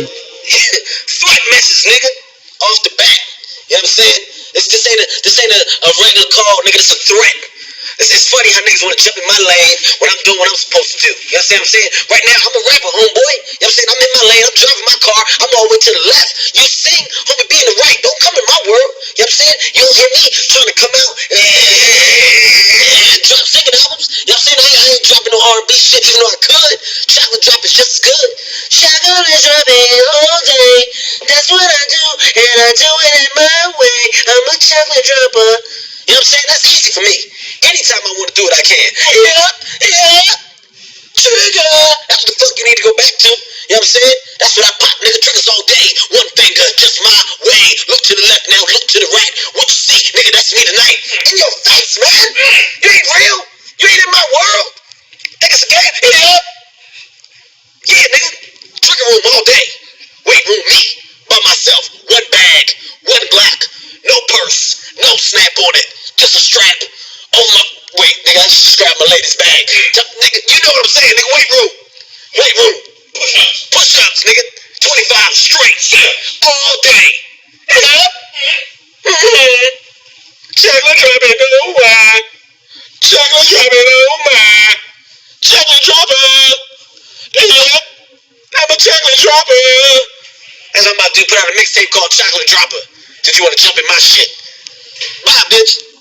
Threat message, nigga. Off the bat. You know what I'm saying? This ain't a regular call, nigga. This a threat. It's funny how niggas wanna jump in my lane when I'm doing what I'm supposed to do. You understand what I'm saying? Right now, I'm a rapper, homeboy. You know what I'm saying? I'm in my lane, I'm driving my car, I'm all the way to the left. You sing, homie, be in the right. Don't come in my world. You know what I'm saying? You don't hear me trying to come out and drop singing albums. You know what I'm saying? I ain't dropping no R&B shit, even though I could. Chocolate drop is just as good. Chocolate dropping all day. That's what I do, and I do it in my way. I'm a chocolate dropper. You know what I'm saying? That's easy for me. Anytime I want to do it, I can. Yeah. Trigger. That's what the fuck you need to go back to. You know what I'm saying? That's what I pop, nigga. Triggers all day. One finger, just my way. Look to the left now, look to the right. What you see, nigga, that's me tonight. In your face, man. You ain't real. You ain't in my world. Think it's a game? Yeah, nigga. Trigger room all day. Weight room me. By myself. One bag. One Glock. No purse. No snap on it. Just a strap. Oh my, wait, nigga, I just grabbed my lady's bag. Nigga, you know what I'm saying, nigga, weight room. Push-ups, nigga. 25 straight, all day. Chocolate dropping, oh my. Chocolate dropping, oh my. Chocolate dropper. I'm a chocolate dropper. That's what I'm about to do, put out a mixtape called Chocolate Dropper. Did you want to jump in my shit? Bye, bitch.